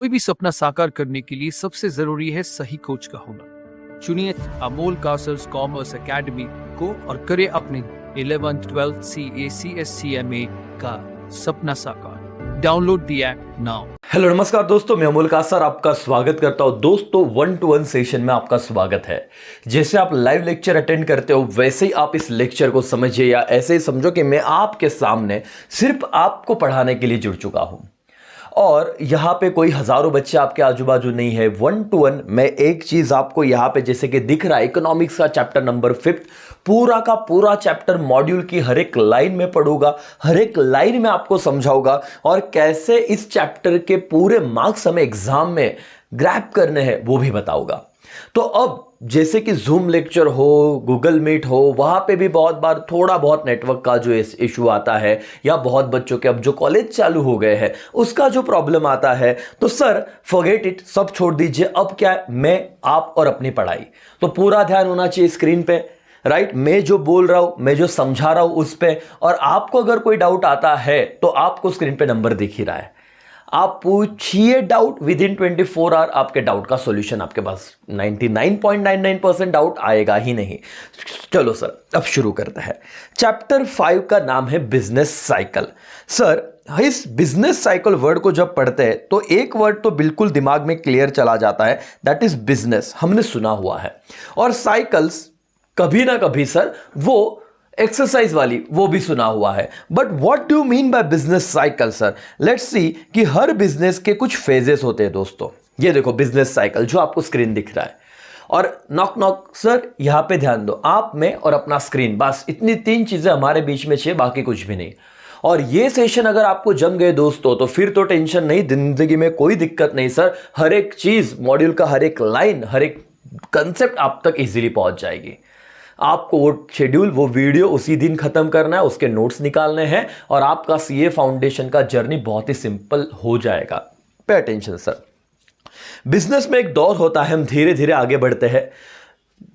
कोई भी सपना साकार करने के लिए सबसे जरूरी है सही कोच का होना। चुनिए अमोल कासर्स कॉमर्स एकेडमी को और करें अपने 11th 12th CA/CSE/CMA का सपना साकार। Download the app now. Hello नमस्कार दोस्तों, मैं अमोल कासर आपका स्वागत करता हूं। दोस्तों 1-to-1 सेशन में आपका स्वागत है। जैसे आप लाइव लेक्चर अटेंड करते हो वैसे ही आप इस लेक्चर को समझिए, या ऐसे ही समझो कि मैं आपके सामने सिर्फ आपको पढ़ाने के लिए जुड़ चुका हूं और यहाँ पे कोई हजारों बच्चे आपके आजू बाजू नहीं है। 1-to-1 मैं एक चीज आपको यहाँ पे जैसे कि दिख रहा है, इकोनॉमिक्स का चैप्टर नंबर 5 पूरा का पूरा चैप्टर मॉड्यूल की हर एक लाइन में पढ़ूंगा, हर एक लाइन में आपको समझाऊंगा और कैसे इस चैप्टर के पूरे मार्क्स हमें एग्जाम में ग्रैब करने हैं वो भी बताऊंगा। तो अब जैसे कि जूम लेक्चर हो, गूगल मीट हो, वहां पे भी बहुत बार थोड़ा बहुत नेटवर्क का जो इशू आता है, या बहुत बच्चों के अब जो कॉलेज चालू हो गए हैं उसका जो प्रॉब्लम आता है, तो सर फॉरगेट इट, सब छोड़ दीजिए। अब क्या है, मैं आप और अपनी पढ़ाई, तो पूरा ध्यान होना चाहिए स्क्रीन पे, राइट। मैं जो बोल रहा हूं, मैं जो समझा रहा हूं उस पे, और आपको अगर कोई डाउट आता है तो आपको स्क्रीन पे नंबर दिख ही रहा है, आप पूछिए डाउट। विद इन 24 आवर आपके डाउट का सॉल्यूशन आपके पास 99.99% डाउट आएगा ही नहीं। चलो सर अब शुरू करते हैं। चैप्टर 5 का नाम है बिजनेस साइकिल। सर इस बिजनेस साइकिल वर्ड को जब पढ़ते हैं तो एक वर्ड तो बिल्कुल दिमाग में क्लियर चला जाता है, दैट इज बिजनेस, हमने सुना हुआ है। और साइकिल्स कभी ना कभी सर वो एक्सरसाइज वाली वो भी सुना हुआ है। But what do mean by business cycle sir? Let's see कि हर बिजनेस के कुछ फेजेस होते हैं दोस्तों। ये देखो बिजनेस साइकिल जो आपको स्क्रीन दिख रहा है, और नॉक नॉक सर यहां पे ध्यान दो, आप में और अपना स्क्रीन, बस इतनी 3 चीजें हमारे बीच में चाहिए, बाकी कुछ भी नहीं। और ये सेशन अगर आपको जम गए दोस्तों तो फिर तो टेंशन नहीं, जिंदगी में कोई दिक्कत नहीं सर। हर एक चीज, मॉड्यूल का हर एक लाइन, हर एक कंसेप्ट आप तक इजीली पहुंच जाएगी। आपको वो शेड्यूल, वो वीडियो उसी दिन खत्म करना है, उसके नोट्स निकालने हैं और आपका सीए फाउंडेशन का जर्नी बहुत ही सिंपल हो जाएगा। Pay attention sir. बिजनेस में एक दौर होता है, हम धीरे धीरे आगे बढ़ते हैं,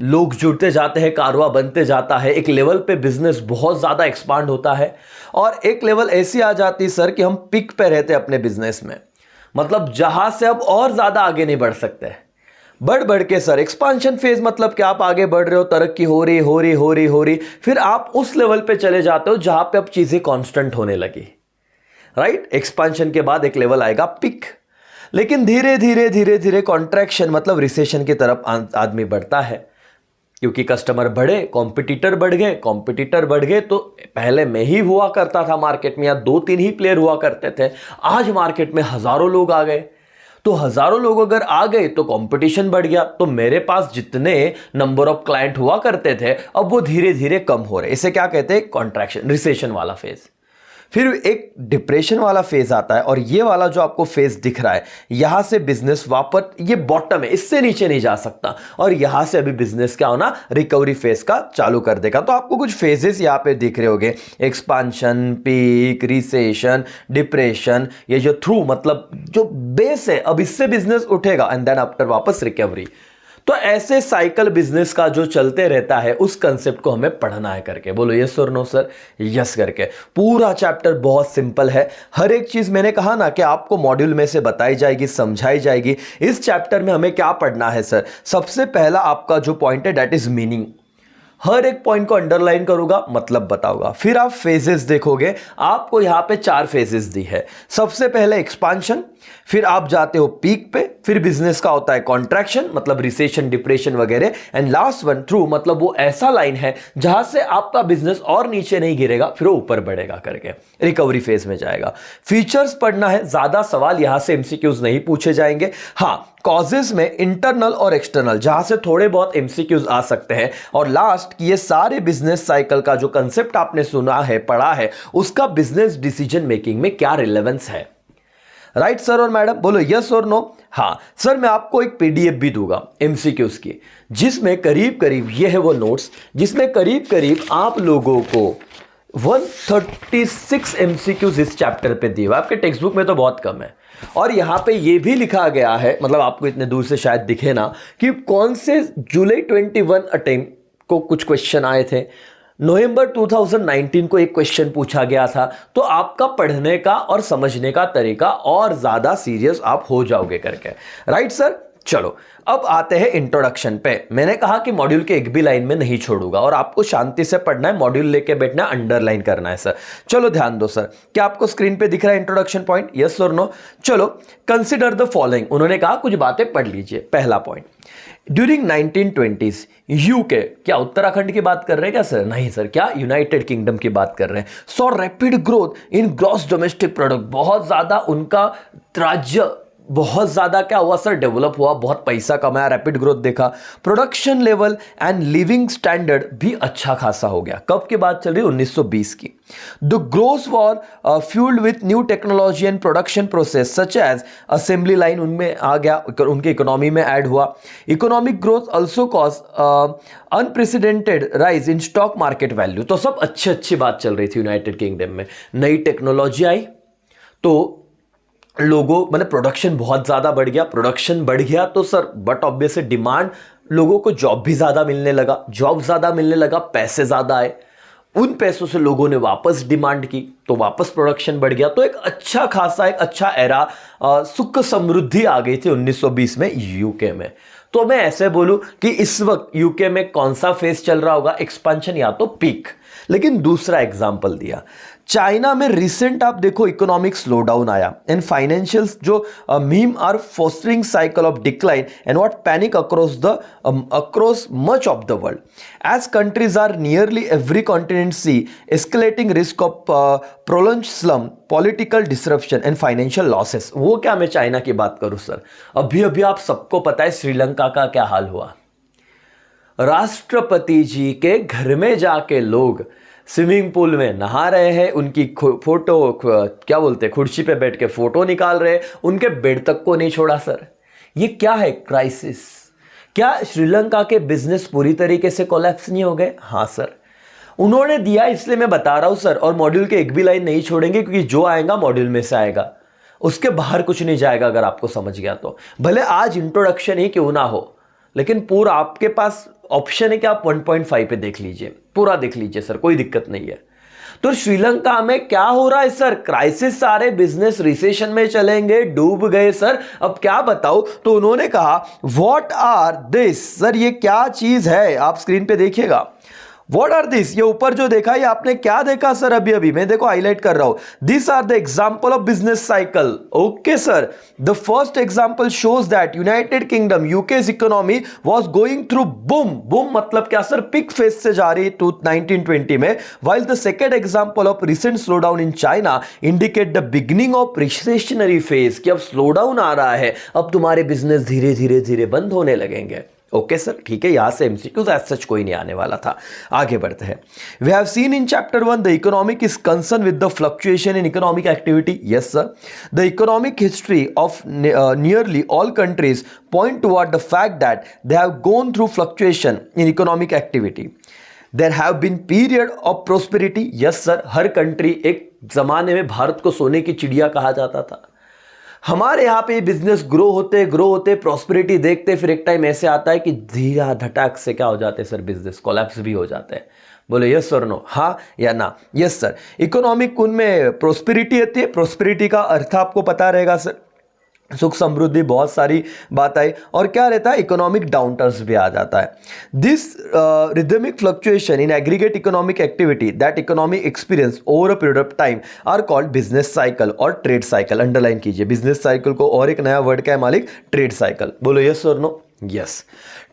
लोग जुड़ते जाते हैं, कारवा बनते जाता है, एक लेवल पे बिजनेस बहुत ज्यादा एक्सपांड होता है और एक लेवल ऐसी आ जाती है सर कि हम पिक पे रहते हैं अपने बिजनेस में, मतलब जहां से अब और ज्यादा आगे नहीं बढ़ सकते। बढ़ बढ़ के सर एक्सपांशन फेज, मतलब कि आप आगे बढ़ रहे हो, तरक्की हो रही, फिर आप उस लेवल पे चले जाते हो जहां पे अब चीजें कांस्टेंट होने लगी, राइट। एक्सपांशन के बाद एक लेवल आएगा पिक, लेकिन धीरे धीरे कॉन्ट्रैक्शन मतलब रिसेशन की तरफ आदमी बढ़ता है, क्योंकि कस्टमर बढ़े, कॉम्पिटिटर बढ़ गए। तो पहले मैं ही हुआ करता था मार्केट में, या 2-3 ही प्लेयर हुआ करते थे, आज मार्केट में हजारों लोग आ गए। तो हजारों लोग अगर आ गए तो कंपटीशन बढ़ गया, तो मेरे पास जितने नंबर ऑफ क्लाइंट हुआ करते थे अब वो धीरे धीरे कम हो रहे। इसे क्या कहते हैं? कॉन्ट्रैक्शन, रिसेशन वाला फेज। फिर एक डिप्रेशन वाला फेज आता है, और ये वाला जो आपको फेज दिख रहा है, यहां से बिजनेस वापस, ये बॉटम है, इससे नीचे नहीं जा सकता, और यहां से अभी बिजनेस क्या होना, रिकवरी फेज का चालू कर देगा। तो आपको कुछ फेजेस यहां पे दिख रहे होंगे, एक्सपांशन, पीक, रिसेशन, डिप्रेशन, ये जो थ्रू मतलब जो बेस है, अब इससे बिजनेस उठेगा एंड देन आफ्टर वापस रिकवरी। तो ऐसे साइकिल बिजनेस का जो चलते रहता है, उस कंसेप्ट को हमें पढ़ना है करके। बोलो यस और नो सर? यस करके। पूरा चैप्टर बहुत सिंपल है, हर एक चीज मैंने कहा ना कि आपको मॉड्यूल में से बताई जाएगी, समझाई जाएगी। इस चैप्टर में हमें क्या पढ़ना है सर? सबसे पहला आपका जो पॉइंट है दैट इज मीनिंग। हर एक पॉइंट को अंडरलाइन करूंगा, मतलब बताऊंगा। फिर आप फेजेस देखोगे, आपको यहां पे 4 फेजेस दी है। सबसे पहले एक्सपांशन, फिर आप जाते हो पीक पे, फिर बिजनेस का होता है कॉन्ट्रैक्शन मतलब रिसेशन, डिप्रेशन वगैरह, एंड लास्ट वन थ्रू, मतलब वो ऐसा लाइन है जहां से आपका बिजनेस और नीचे नहीं गिरेगा, फिर वो ऊपर बढ़ेगा करके रिकवरी फेज में जाएगा। फीचर्स पढ़ना है, ज्यादा सवाल यहां से एमसीक्यूज नहीं पूछे जाएंगे। हाँ, कॉजेस में इंटरनल और एक्सटर्नल, जहां से थोड़े बहुत एमसीक्यूज आ सकते हैं। और लास्ट कि ये सारे बिजनेस साइकिल का जो कंसेप्ट आपने सुना है, पढ़ा है, उसका बिजनेस डिसीजन मेकिंग में क्या रिलेवेंस है। राइट सर और मैडम? बोलो यस और नो? हाँ सर, मैं आपको एक पीडीएफ भी दूंगा एमसीक्यूज की, जिसमें करीब करीब ये है वो नोट्स, जिसमें करीब करीब आप लोगों को 136 एमसीक्यूज इस चैप्टर पे दिए हुए। आपके टेक्स्ट बुक में तो बहुत कम है, और यहां पे ये भी लिखा गया है, मतलब आपको इतने दूर से शायद दिखे ना, कि कौन से जुलाई 21 अटेम्प्ट को कुछ क्वेश्चन आए थे, नवंबर 2019 को एक क्वेश्चन पूछा गया था, तो आपका पढ़ने का और समझने का तरीका और ज्यादा सीरियस आप हो जाओगे करके। राइट सर, चलो अब आते हैं इंट्रोडक्शन पे। मैंने कहा कि मॉड्यूल के एक भी लाइन में नहीं छोड़ूंगा और आपको शांति से पढ़ना है, मॉड्यूल लेके बैठना, अंडरलाइन करना है सर। चलो ध्यान दो सर, क्या आपको स्क्रीन पे दिख रहा है इंट्रोडक्शन पॉइंट? यस और नो? चलो कंसिडर द फॉलोइंग, उन्होंने कहा कुछ बातें पढ़ लीजिए। पहला पॉइंट, ड्यूरिंग 1920s यूके, क्या उत्तराखंड की बात कर रहे हैं क्या सर? नहीं सर, क्या यूनाइटेड किंगडम की बात कर रहे हैं। सो rapid growth in gross domestic product, बहुत ज्यादा उनका राज्य बहुत ज्यादा क्या हुआ सर? डेवलप हुआ, बहुत पैसा कमाया, रैपिड ग्रोथ देखा। Production level and living standard भी अच्छा खासा हो गया। कब की बात चल रही है? 1920 की। The growth was fueled with new technology and production process such as assembly line उनमें आ गया, उनके इकोनॉमी में ऐड हुआ। Economic growth also cause unprecedented rise in stock market value. तो सब अच्छी बात चल रही थी यूनाइटेड किंगडम में। नई टेक्नोलॉजी आई तो लोगों मतलब प्रोडक्शन बहुत ज्यादा बढ़ गया। प्रोडक्शन बढ़ गया तो सर बट ऑब्वियसली डिमांड, लोगों को जॉब भी ज्यादा मिलने लगा, जॉब ज्यादा मिलने लगा, पैसे ज्यादा आए, उन पैसों से लोगों ने वापस डिमांड की तो वापस प्रोडक्शन बढ़ गया। तो एक अच्छा खासा एक अच्छा एरा, सुख समृद्धि आ गई थी 1920 में यूके में। तो मैं ऐसे बोलूं कि इस वक्त यूके में कौन सा फेज चल रहा होगा? एक्सपेंशन या तो पीक। लेकिन दूसरा एग्जांपल दिया, चाइना में रिसेंट आप देखो इकोनॉमिक स्लोडाउन आया एंड फाइनेंशियल्स जो meme are fostering cycle of decline and what panic across much of the world as countries are nearly every continent see escalating risk of prolonged slump, political disruption and financial losses. वो क्या मैं China की बात करूं sir? अभी अभी आप सबको पता है श्रीलंका का क्या हाल हुआ। राष्ट्रपति जी के घर में जाके लोग स्विमिंग पूल में नहा रहे हैं, उनकी फोटो क्या बोलते हैं, कुर्सी पे बैठ के फोटो निकाल रहे हैं, उनके बेड तक को नहीं छोड़ा सर। ये क्या है? क्राइसिस। क्या श्रीलंका के बिजनेस पूरी तरीके से कोलैप्स नहीं हो गए? हाँ सर, उन्होंने दिया, इसलिए मैं बता रहा हूं सर। और मॉड्यूल के एक भी लाइन नहीं छोड़ेंगे क्योंकि जो आएगा मॉड्यूल में से आएगा, उसके बाहर कुछ नहीं जाएगा। अगर आपको समझ गया तो भले आज इंट्रोडक्शन ही क्यों ना हो, लेकिन पूरा आपके पास ऑप्शन है कि आप 1.5 पे देख लीजिए, पूरा देख लीजिए सर, कोई दिक्कत नहीं है। तो श्रीलंका में क्या हो रहा है सर? क्राइसिस, सारे बिजनेस रिसेशन में चलेंगे, डूब गए सर। अब क्या बताओ? तो उन्होंने कहा व्हाट आर दिस, सर ये क्या चीज है? आप स्क्रीन पे देखिएगा, व्हाट आर दिस, ये ऊपर जो देखा ये आपने क्या देखा सर? अभी अभी मैं देखो हाईलाइट कर रहा हूं, this are the example of business cycle. Okay sir, the first example shows that United Kingdom UK's economy was going through boom. Boom मतलब क्या सर? पिक फेज से जा रही टू 1920 में। While the second example of recent slowdown in China indicate the beginning of recessionary phase, कि अब slowdown आ रहा है, अब तुम्हारे बिजनेस धीरे धीरे धीरे बंद होने लगेंगे। ओके सर, ठीक है, यहां से एमसीक्यूज एज सच कोई नहीं आने वाला था। आगे बढ़ते हैं। We have seen in chapter 1 the economic is concern with the fluctuation in economic activity. Yes sir, the economic history of nearly all countries point toward the fact that they have gone through fluctuation in economic activity. There have been period of prosperity. Yes sir, हर country, एक जमाने में भारत को सोने की चिड़िया कहा जाता था। हमारे यहाँ पे बिजनेस ग्रो होते प्रॉस्पेरिटी देखते, फिर एक टाइम ऐसे आता है कि धीरा धटाक से क्या हो जाते हैं सर? बिजनेस कोलैप्स भी हो जाते हैं। बोले यस और नो, हाँ या ना? यस सर, इकोनॉमिक उनमें प्रोस्पेरिटी आती है। प्रोस्पेरिटी का अर्थ आपको पता रहेगा सर, सुख समृद्धि, बहुत सारी बात आई। और क्या रहता है? इकोनॉमिक डाउनटर्न्स भी आ जाता है। This rhythmic fluctuation in aggregate economic activity that economy experience over a period of time are called business cycle और ट्रेड साइकिल। अंडरलाइन कीजिए, बिजनेस साइकिल को और एक नया वर्ड क्या है मालिक? Trade cycle. बोलो यस और no? Yes.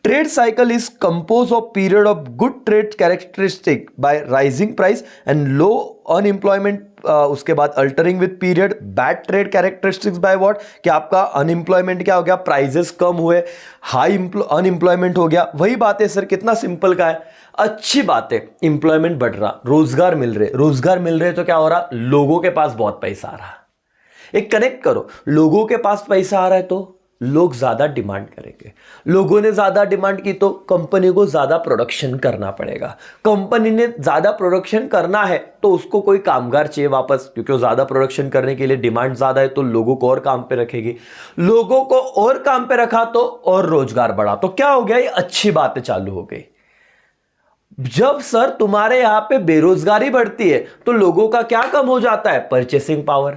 Trade cycle is compose of period of good trade characteristic by rising price and low unemployment, उसके बाद altering with period bad trade characteristics by what, कि आपका अनएम्प्लॉयमेंट क्या हो गया? प्राइजेस कम हुए, हाई अनएम्प्लॉयमेंट हो गया। वही बात है सर, कितना सिंपल का है। अच्छी बात है, एम्प्लॉयमेंट बढ़ रहा, रोजगार मिल रहे तो क्या हो रहा? लोगों के पास बहुत पैसा आ रहा। एक कनेक्ट करो, लोगों के पास पैसा आ रहा है तो लोग ज्यादा डिमांड करेंगे, लोगों ने ज्यादा डिमांड की तो कंपनी को ज्यादा प्रोडक्शन करना पड़ेगा। कंपनी ने ज्यादा प्रोडक्शन करना है तो उसको कोई कामगार चाहिए वापस, क्योंकि वो ज्यादा प्रोडक्शन करने के लिए डिमांड ज्यादा है तो लोगों को और काम पे रखेगी, लोगों को और काम पे रखा तो और रोजगार बढ़ा। तो क्या हो गया? ये अच्छी बातें चालू हो गई। जब सर तुम्हारे यहां पे बेरोजगारी बढ़ती है तो लोगों का क्या कम हो जाता है? Purchasing power.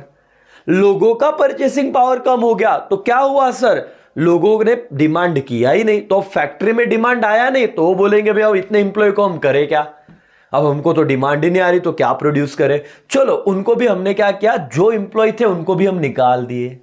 लोगों का परचेसिंग पावर कम हो गया तो क्या हुआ सर? लोगों ने डिमांड किया ही नहीं, तो फैक्ट्री में डिमांड आया नहीं तो वो बोलेंगे भैया इतने इंप्लॉय को हम करें क्या, अब हमको तो डिमांड ही नहीं आ रही तो क्या प्रोड्यूस करें। चलो उनको भी हमने क्या किया, जो इंप्लॉय थे उनको भी हम निकाल दिए।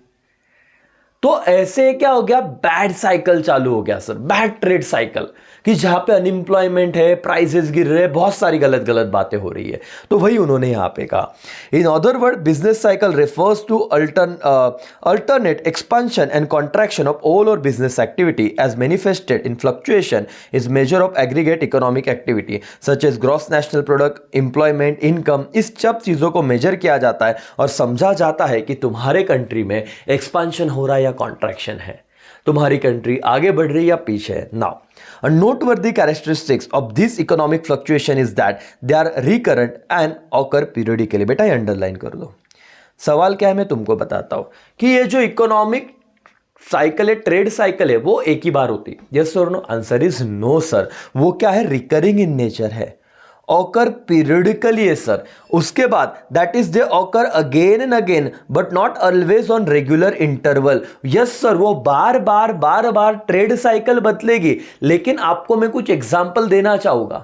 तो ऐसे क्या हो गया, बैड साइकिल चालू हो गया सर, बैड ट्रेड साइकिल, कि जहां पे अनएम्प्लॉयमेंट है, प्राइसेस गिर रहे हैं, बहुत सारी गलत गलत बातें हो रही है। तो वही उन्होंने यहां पे कहा, in other word business cycle refers to alternate expansion and contraction of overall business activity as manifested in fluctuation is measure of aggregate economic activity such as gross national product, employment, income. इस सब चीजों को major किया जाता है और समझा जाता है कि तुम्हारे कंट्री में एक्सपेंशन हो रहा है या कॉन्ट्रैक्शन है, तुम्हारी कंट्री आगे बढ़ रही है या पीछे है। Now a noteworthy characteristics of this economic fluctuation is that they are recurrent and occur periodically। बेटा ये अंडरलाइन कर दो। सवाल क्या है मैं तुमको बताता हूं कि ये जो इकोनॉमिक साइकिल है, ट्रेड साइकिल है, वो एक ही बार होती है। यस और no? Answer is no sir. वो क्या है? रिकरिंग इन नेचर है, ऑकर पीरियडिकली है सर। उसके बाद that is they occur again and again but not always on regular interval. Yes sir, वो बार बार ट्रेड साइकिल बदलेगी। लेकिन आपको मैं कुछ एग्जांपल देना चाहूंगा।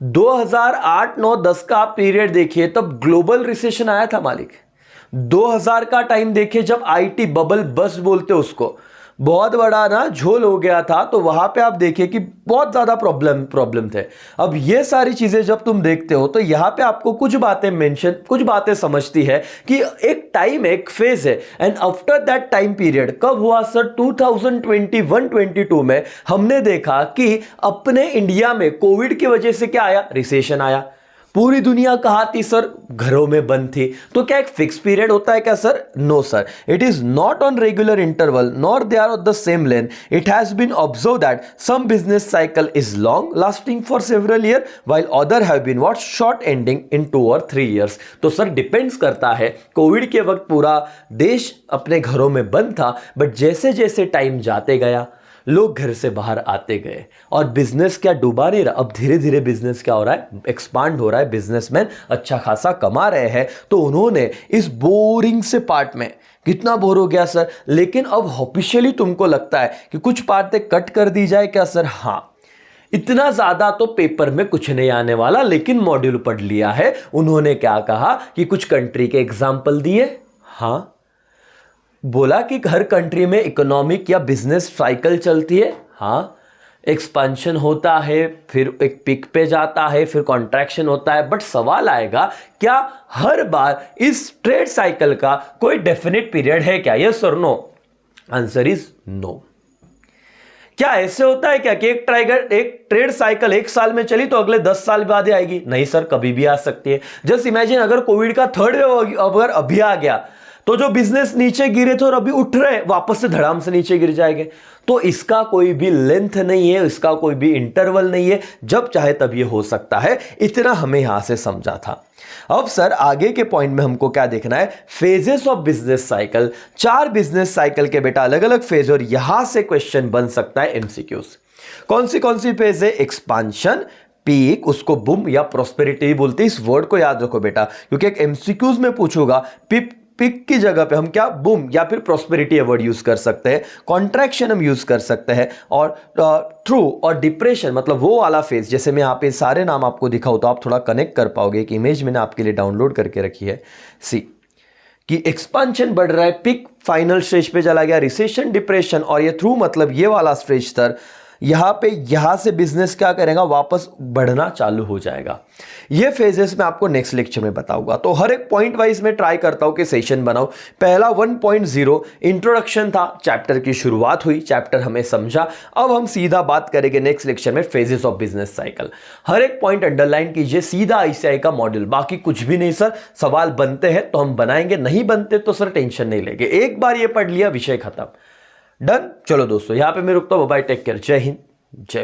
2008, 9, 10 का आप पीरियड देखिए, तब ग्लोबल रिसेशन आया था मालिक। 2000 का टाइम देखिए जब आईटी बबल बस बोलते उसको, बहुत बड़ा ना झोल हो गया था, तो वहां पे आप देखिए कि बहुत ज्यादा प्रॉब्लम थे। अब ये सारी चीजें जब तुम देखते हो तो यहां पे आपको कुछ बातें समझती है कि एक टाइम, एक फेज है। And after that time period कब हुआ सर? 2021-22 में हमने देखा कि अपने इंडिया में कोविड की वजह से क्या आया? रिसेशन आया। पूरी दुनिया कहाँ थी सर? घरों में बंद थी। तो क्या एक फिक्स पीरियड होता है क्या sir? No sir, it is not on regular interval nor they are of the same length. It has been observe that some business cycle is long lasting for several year while other have been what short ending in 2 or 3 years। तो sir depends करता है। Covid के वक्त पूरा देश अपने घरों में बंद था, बट जैसे जैसे टाइम जाते गया लोग घर से बाहर आते गए और बिजनेस क्या डूबा नहीं रहा। अब धीरे धीरे बिजनेस क्या हो रहा है? एक्सपांड हो रहा है, बिजनेसमैन अच्छा खासा कमा रहे हैं। तो उन्होंने इस बोरिंग से पार्ट में, कितना बोर हो गया सर, लेकिन अब ऑफिशियली तुमको लगता है कि कुछ बातें कट कर दी जाए क्या सर? हाँ, इतना ज्यादा तो पेपर में कुछ नहीं आने वाला, लेकिन मॉड्यूल पढ़ लिया है। उन्होंने क्या कहा कि कुछ कंट्री के एग्जाम्पल दिए। हाँ, बोला कि हर कंट्री में इकोनॉमिक या बिजनेस साइकिल चलती है। हाँ, एक्सपेंशन होता है, फिर एक पिक पे जाता है, फिर कॉन्ट्रैक्शन होता है। बट सवाल आएगा, क्या हर बार इस ट्रेड साइकिल का कोई डेफिनेट पीरियड है क्या? यस और नो? Answer is no. क्या ऐसे होता है क्या कि एक ट्रेड साइकिल 1 साल में चली तो अगले 10 साल बाद ही आएगी? नहीं सर, कभी भी आ सकती है। जस्ट इमेजिन अगर कोविड का 3rd वेव अगर अभी आ गया तो जो बिजनेस नीचे गिरे थे और अभी उठ रहे, वापस से धड़ाम से नीचे गिर जाएंगे। तो इसका कोई भी लेंथ नहीं है, इसका कोई भी इंटरवल नहीं है, जब चाहे तब ये हो सकता है। इतना हमें यहां से समझा था। अब सर आगे के पॉइंट में हमको क्या देखना है? Phases of business cycle. 4 business cycle के बेटा अलग अलग फेज, और यहां से क्वेश्चन बन सकता है एमसीक्यूज। कौन सी फेज है? एक्सपांशन, पीक, उसको बूम या प्रोस्पेरिटी बोलते हैं। इस वर्ड को याद रखो बेटा, क्योंकि एक एमसीक्यूज में पूछूंगा पिक की जगह पे हम क्या बूम या फिर प्रोस्पेरिटी वर्ड यूज कर सकते हैं। कॉन्ट्रैक्शन हम यूज कर सकते हैं, और थ्रू और डिप्रेशन मतलब वो वाला फेज। जैसे मैं यहाँ पे सारे नाम आपको दिखाऊं तो आप थोड़ा कनेक्ट कर पाओगे। एक इमेज मैंने आपके लिए डाउनलोड करके रखी है। सी कि एक्सपांशन बढ़ रहा है, पिक फाइनल स्टेज पे चला गया, रिसेशन, डिप्रेशन, और ये थ्रू मतलब ये वाला स्टेज स्तर। यहां से बिजनेस क्या करेगा? वापस बढ़ना चालू हो जाएगा। ये फेजेस मैं आपको नेक्स्ट लेक्चर में बताऊंगा। तो हर एक पॉइंट वाइज में ट्राई करता हूं कि सेशन बनाऊं। पहला 1.0 इंट्रोडक्शन था, चैप्टर की शुरुआत हुई, चैप्टर हमें समझा। अब हम सीधा बात करेंगे नेक्स्ट लेक्चर में फेजेस ऑफ बिजनेस साइकिल। हर एक पॉइंट अंडरलाइन कीजिए, सीधा आईसीआई का मॉड्यूल, बाकी कुछ भी नहीं सर। सवाल बनते हैं तो हम बनाएंगे, नहीं बनते तो सर टेंशन नहीं लेंगे। एक बार ये पढ़ लिया, विषय खत्म, डन। चलो दोस्तों, यहां पे मैं रुकता हूं। बाय, टेक केयर, जय हिंद, जय भारत।